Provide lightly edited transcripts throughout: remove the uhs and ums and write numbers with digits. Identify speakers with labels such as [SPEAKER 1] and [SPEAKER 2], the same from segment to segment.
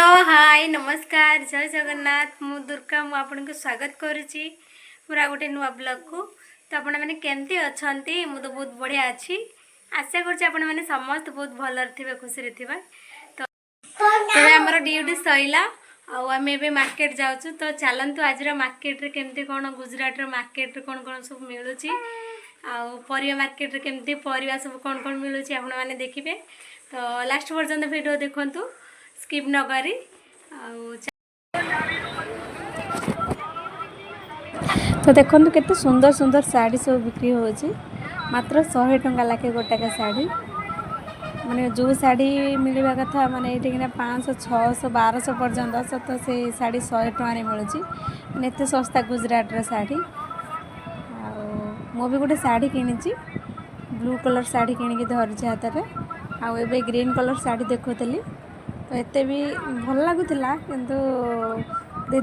[SPEAKER 1] हाय नमस्कार जय जगन्नाथ मु दुर्गा मु आपन को स्वागत करुच्ची पूरा गोटे नुआ ब्लॉग को। तो आपण मैंने केमती अच्छा मु तो बहुत बढ़िया अच्छी आशा कर समस्त बहुत भल थे खुशी रे तो आमर ड्यूटी सैला आम ए मार्केट जाऊँ। तो चलतु आज मार्केट रे केमती कौन गुजरात मार्केट रे कौन कौन सब मिलूँ परिवा मार्केट रे केमती परिवा सब कौन कौन मिलूँ आपण मैंने देखिए। तो लास्ट पर्यंत वीडियो देखु स्किप न करी। तो देखो केते सुंदर सुंदर साड़ी सब बिक्री होची मात्र 100 टंका लाखे गोटाका साड़ी माने जो साड़ी मिलवा कथा माने ये 500 600 1200 पर्यंत तो से साड़ी 100 टंका मिलूँ माने एते सस्ता गुजरात रा साड़ी। मु भी गोटे साड़ी किनिची ब्लू कलर साड़ी किनिकी धरिची हाथ में आउ एबे ग्रीन कलर साड़ी देखुली तो एते भी भल लगुला किंतु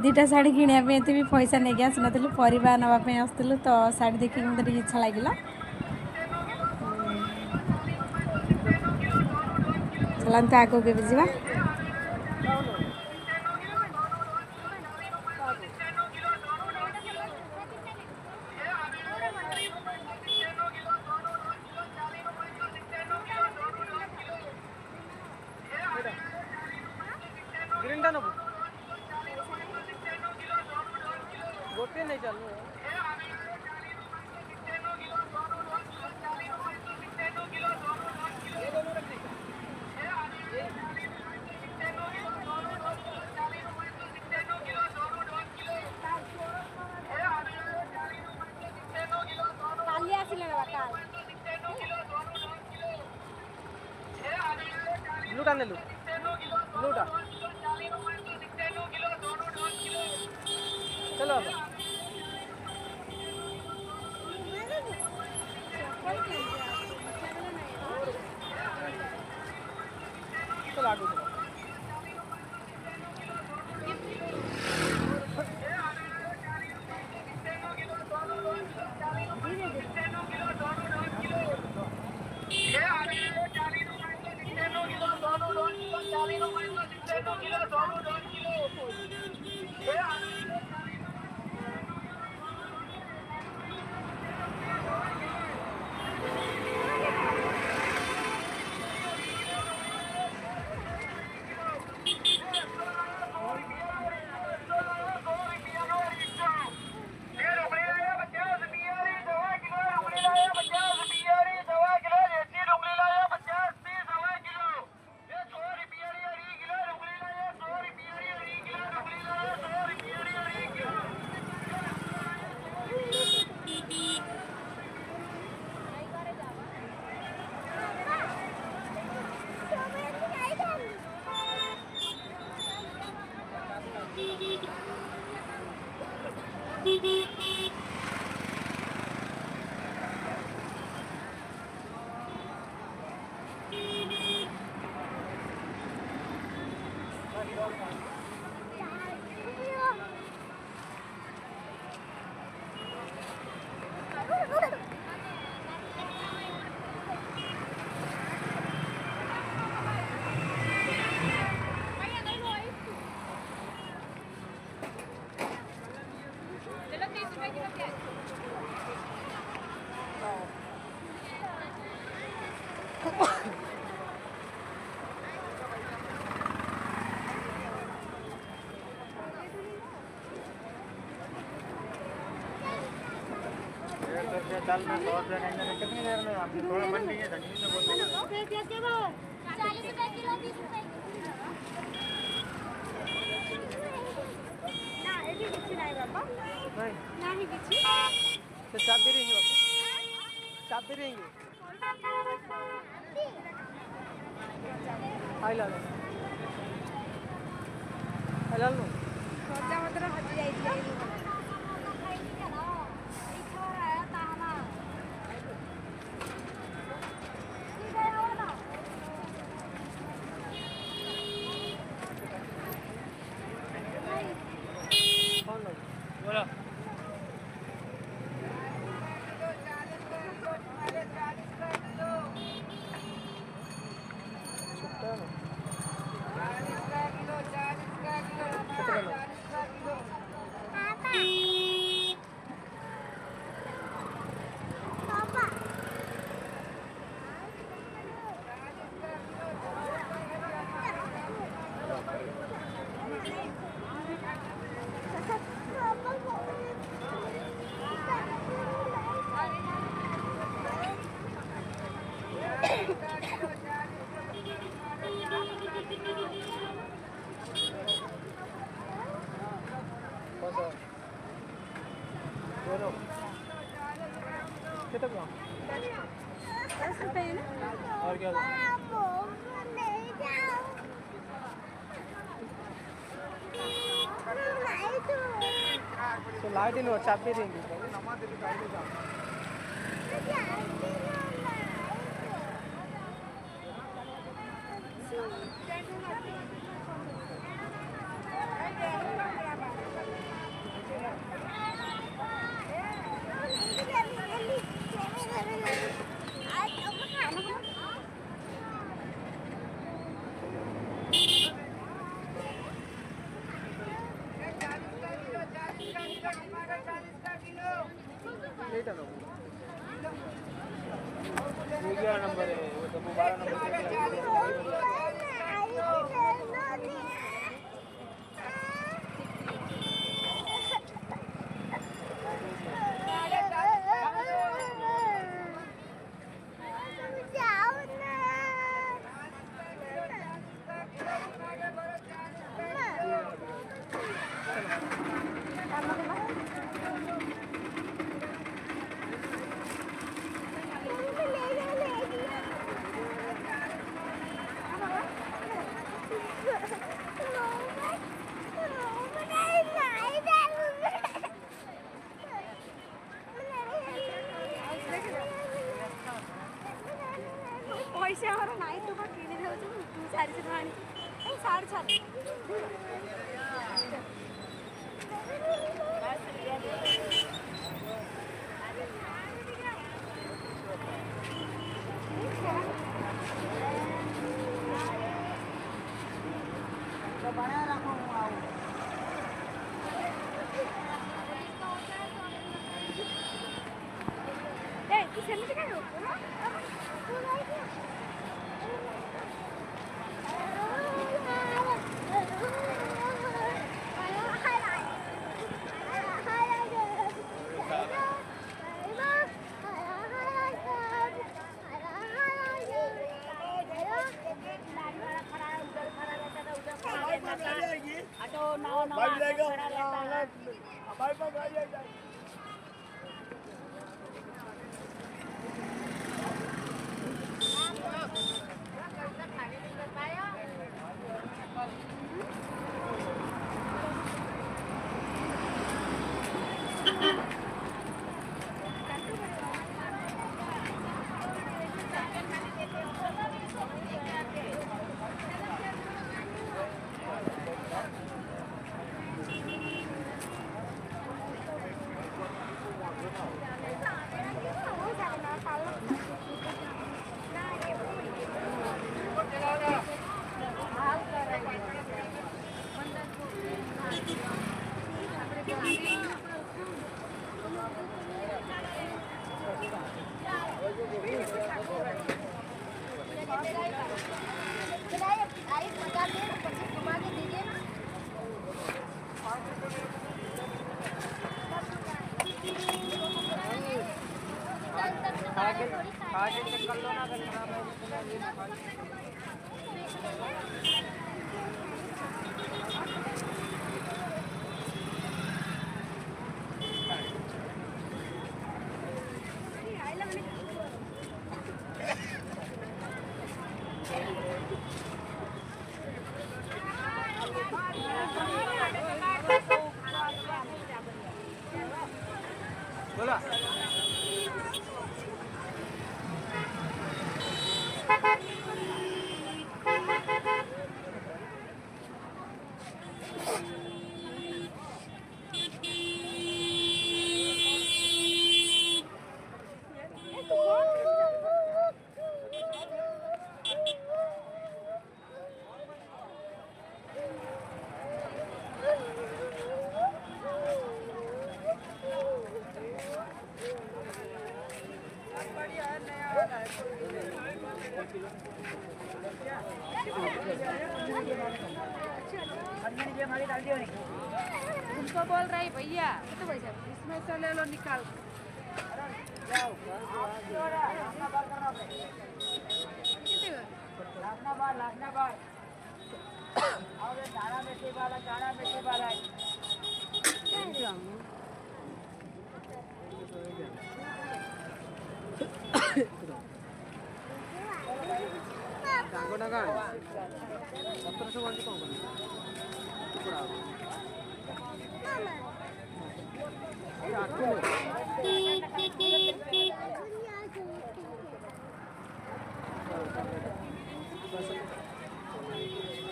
[SPEAKER 1] दीटा शाढ़ी किणापी एत भी पैसा नहीं आस नी परिवा नापी आसलु तो शाढ़ी देखिए मतलब इच्छा लगे चलते आगे के जा।
[SPEAKER 2] गोटे नहीं चल ब्लूटा नेलु ब्लूटा चलो चलो आगे चलो। दाल में 100 रुपये नहीं कितनी देर में आपने थोड़ा बन नहीं है धनी से बोल 40 रुपये किलो 30 रुपये ना ये भी किसी नहीं बाबा नहीं किसी तो चाबी रहेंगे बाबा चाबी रहेंगे हाय ला लो खर्चा मतलब हट जाएगी कितना और क्या तो लाइट इन चाबी देंगे ये नंबर है वो तो 12 नंबर
[SPEAKER 1] पैसा हमारा नाई तो किणी दे 400 आनी साढ़े 7 ସେମିତି କାଇଁ बोला
[SPEAKER 3] उनको बोल रही भैया कितने पैसे इसमें से ले लो निकाल के।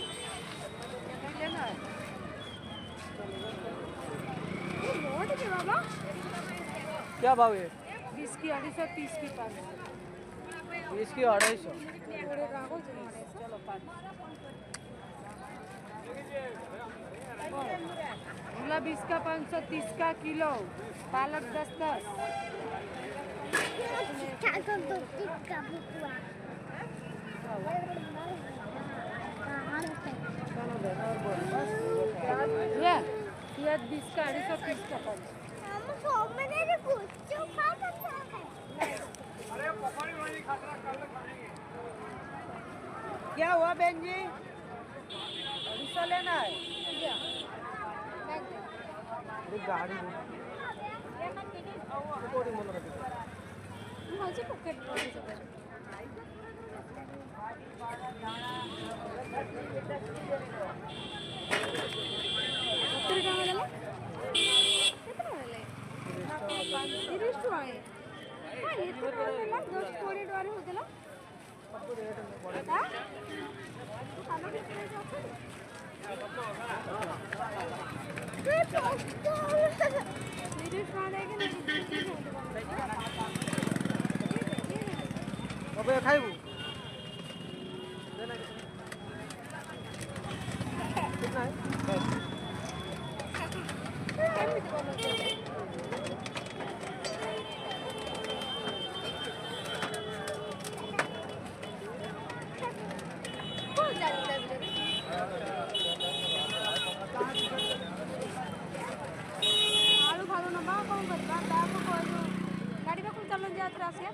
[SPEAKER 3] कितने लेना है? बाबा
[SPEAKER 2] क्या भाव है?
[SPEAKER 3] 20 की 250 30 की 500
[SPEAKER 2] इसकी 250।
[SPEAKER 3] चलो 5 मूला 20 का 530 का किलो पालक 10 ये 20 का 250 का 500 क्या हुआ बहन जी 250 लेना है
[SPEAKER 2] गाड़ी
[SPEAKER 1] माझी पॉकेट
[SPEAKER 2] अबे खाइबू कितना है?
[SPEAKER 1] आलू खालो ना बा कौन करता दाम को गाड़ी में कुछ चलन जात रासिया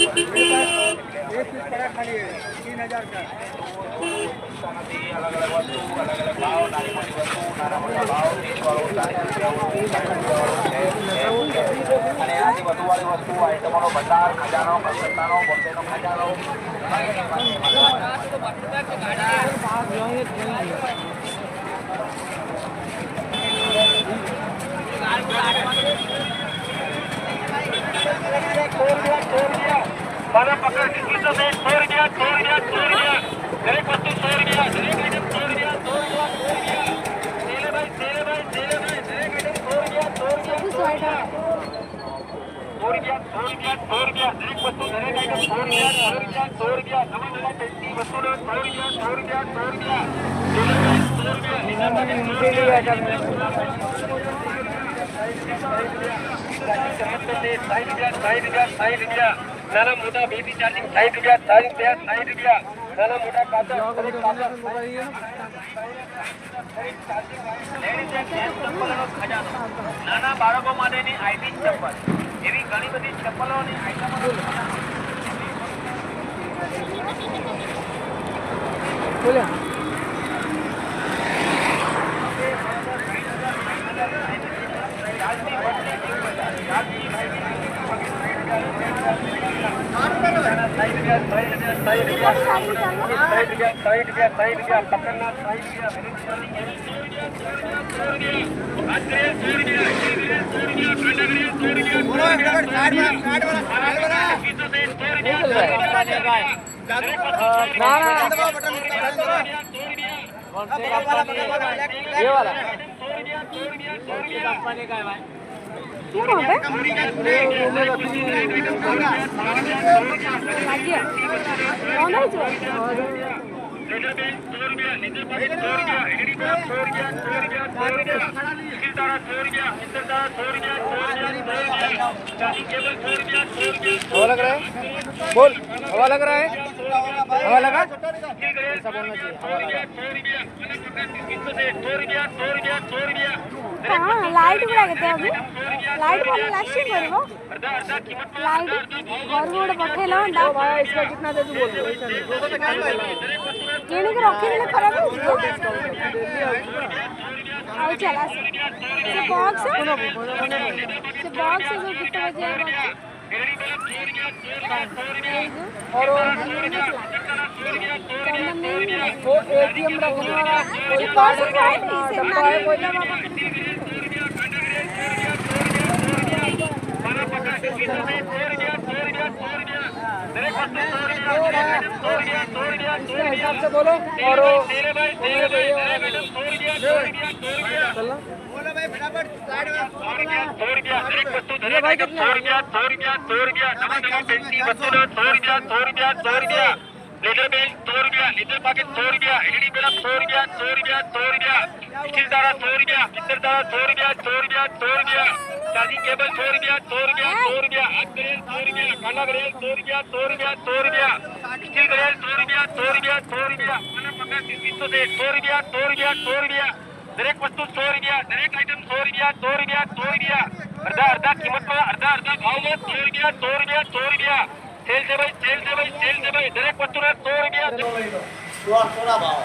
[SPEAKER 2] एक पीस पड़ा खाली है 3000 का।
[SPEAKER 4] અને આજે વધુ તમારી વસ્તુ આઈટમોનો ભંડાર ખજાનો કલકત્તાનો બોમ્બેનો ખજાનો મારા પકડ કિસ્સો છે છોડ ગયા દરેક વસ્તુ છોડ ગયા દરેક આઈટમ છોડ ગયા સેલેભાઈ દરેક આઈટમ છોડ ગયા દરેક વસ્તુ દરેક આઈટમ છોડ ગયા નવા નવા પેન્ટી વસ્તુનો છોડ ગયા ₹60 નાના મોટા બેબી ચાર્જિંગ ₹60 નાના મોટા કાચા નાના બાળકો માટેની આઈટી ચપ્પલ એવી ઘણી બધી ચપ્પલોની આઈટમો ये वाला हवा लग रहा है बोल हवा लग रहा है हवा लगा ऐसा बोलना चाहिए
[SPEAKER 1] हाँ लाइट भी लगे अभी लाइट वाला लास्टिंग करो लाइट घर गोड़ पठेला
[SPEAKER 3] इसका कितना दे तू बोल
[SPEAKER 1] किणी के रखी देले खराब हो आओ चला से बॉक्स जो कितना बजे
[SPEAKER 3] और वो एटीएम रखने वाला कोई कार्ड है कोई इसके हिसाब से बोलो और
[SPEAKER 4] litre packet LED bulb charging cable खाना ग्रेल स्टील ग्रेल दरेक वस्तु दरेक आइटम अर्धा कीमत में अर्धा भाव में सेल से भाई दरेक वस्तु
[SPEAKER 2] थोड़ा भाव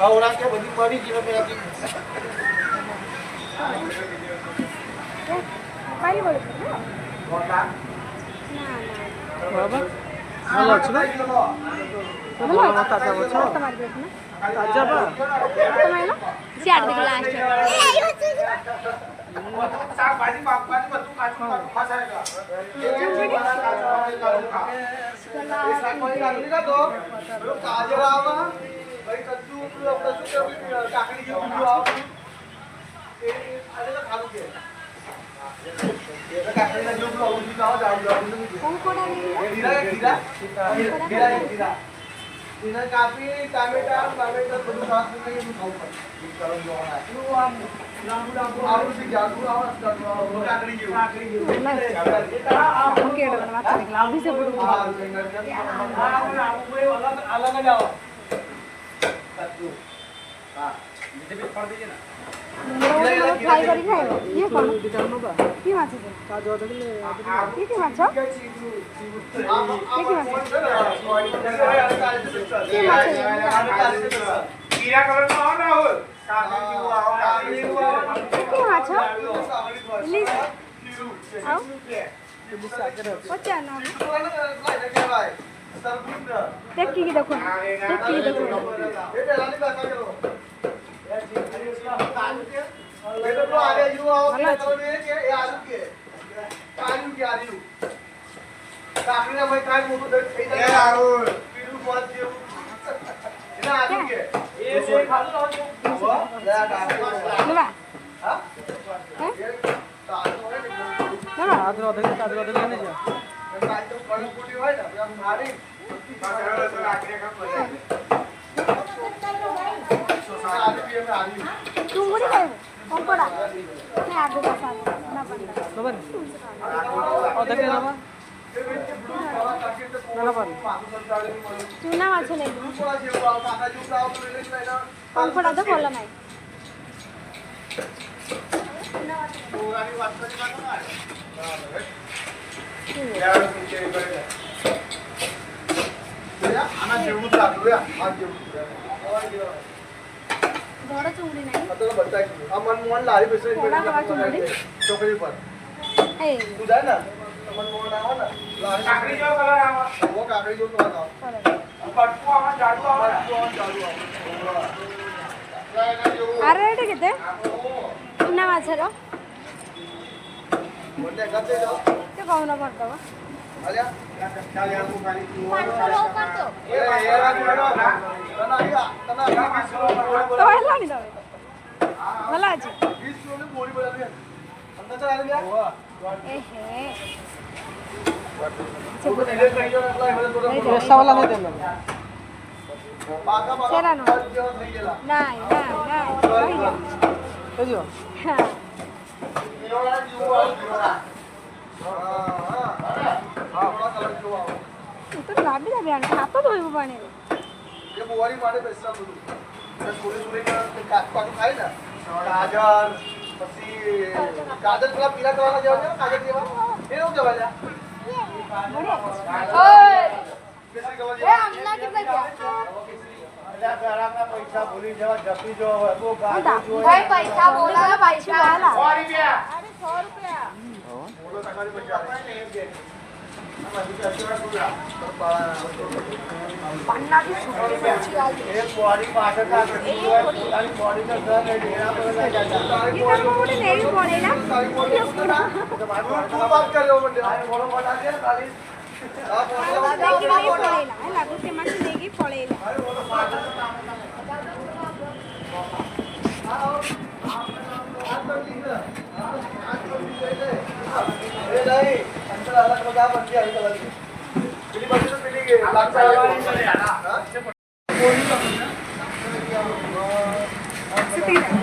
[SPEAKER 2] और क्या बड़ी बड़ी कीमत में आपकी
[SPEAKER 1] पानी बोल
[SPEAKER 3] बाबा ଭଲ ଅଛି ନା ଭଲ ତାଜା ଅଛି ତାଜା ବା
[SPEAKER 1] ତମେ ସିଆଡ ଦେଖ ଲାଷ୍ଟ
[SPEAKER 2] साग भाजी पापड़ी बच्चों फंसाएगा ऐसा कोई काकड़ी का दो गाजर आवा भाई कद्दू काकड़ी की बुल्लू आवा ये आले का खा लूंगे ये काकड़ी का जो बुल्लू का जाओ
[SPEAKER 1] कौन कोड़ा
[SPEAKER 2] खीरा इधर काफी टमाटर બધું સાથ में ये खाऊ पर करो जो है आलू से जादू आवाज काकड़ी की
[SPEAKER 1] अभी से बोलो
[SPEAKER 2] अलग जाओ कद्दू हां नीचे भी पड़ दीजिए ना
[SPEAKER 1] फ्राई करी खाइबो ये कोन की माछ है
[SPEAKER 3] का जो देखले
[SPEAKER 1] की माछ की माछ
[SPEAKER 4] પીળા કલરનો આવો ને રાહુલ
[SPEAKER 2] કાકડી જેવું આવે.
[SPEAKER 1] કેટલી માછ
[SPEAKER 2] કાકડી બસ.
[SPEAKER 1] ઇલીસ આવ
[SPEAKER 2] લીલું સાકર.
[SPEAKER 1] ઓછા ના
[SPEAKER 2] લાઈને કહેવાય. તરબૂચ ને.
[SPEAKER 1] દેખી દેખો દેખી દેખો
[SPEAKER 2] એ પેલાની ભાષા કરો. એ તો આગે જેવું આવો કે તમે એ આલુ કે. આલુ કે આલુ. કાકડીના ભાઈ કાઈ મોટું દર્દ થઈ જાય.
[SPEAKER 4] રાહુલ
[SPEAKER 2] પીળું મધ જેવું. એના આલુ કે. એ છે ખાધું આવો. લે કાકડી.
[SPEAKER 1] લેવા
[SPEAKER 2] હા?
[SPEAKER 1] હે
[SPEAKER 2] તાજો હોય ને.
[SPEAKER 1] લેવા
[SPEAKER 2] કાઈ તો કડક કુટી હોય ને આમ મારી. આલુ કે આલુ.
[SPEAKER 1] તું મુડી ગયો કોંકોડા ને આગો પાછા ના પડતા ચૂના માછ લઈ કોંકોડા તો બોલો નહીં
[SPEAKER 2] આના જેવું જ લાગ્યું આ જેવું
[SPEAKER 1] ઘોડો ચૂંગડી નહીં
[SPEAKER 2] આ તો બતાવી આ મનમોહન લારી બેસી છોકરી પર
[SPEAKER 1] એ
[SPEAKER 2] તું જાય ને મનમોહન આવો ને લારી
[SPEAKER 4] કાકડી જેવો કલર આવો
[SPEAKER 2] વો કાકડી જેવું તો આવો
[SPEAKER 4] પટકું આવો જાડું આવો
[SPEAKER 1] આ રેટ કેતે ચૂના માછ રો
[SPEAKER 2] મોટે ગતે જાઓ
[SPEAKER 1] તે કહું ના પડતો
[SPEAKER 2] આલ્યા ચાલ યાર તું ખાલી
[SPEAKER 1] કરતો
[SPEAKER 2] એ યાર તના
[SPEAKER 1] તો હેલા ની દવે ભલા છે
[SPEAKER 2] 20 કિલો બોરી બનાવી અંદર ચાલ આલ્યા
[SPEAKER 1] એ હે
[SPEAKER 2] રસાવાલા ને તેમ પાકા
[SPEAKER 1] શેરાનો?
[SPEAKER 2] જેવો થઈ ગયેલા
[SPEAKER 1] નાઈ નાઈ નાઈ હા
[SPEAKER 2] એવડા જીવો હા હા હા બડા કલર જેવો આવો
[SPEAKER 1] તો લાબી લાબી આને ખાતો તો હોય પાણી
[SPEAKER 2] એ બોરી માટે બેસતા બધું થોડી થોડી કાચું ખાય ને ગાજર પછી ગાજર પેલા પીલા કરવાના જેવા છે ને કાજર જેવા એ શું કહેવાય કેસરી કલર જેવા પૈસા ભૂલી જવા જપી જો તો ગાજર જો
[SPEAKER 1] ભાઈ પૈસા બોલા પૈસા બોલા
[SPEAKER 4] 100 રૂપિયા
[SPEAKER 2] બોલો તકારી પૈસા એક બોડી પાછળ પોતાની બોડી ને ઘર ડેરા પર લઈ જતા
[SPEAKER 1] મોટી દેવી પડેલા
[SPEAKER 2] તું વાત કર્યો મને આ બોલો મોટા છે ખાલી આ
[SPEAKER 1] પડેલા હે લાગુ કે મને દેગી પડેલા
[SPEAKER 2] એ નહીં અંતર અલગ બધા બનતી આવી કલર પેલી બાજુ તો પેલી લાગતા
[SPEAKER 1] સુતી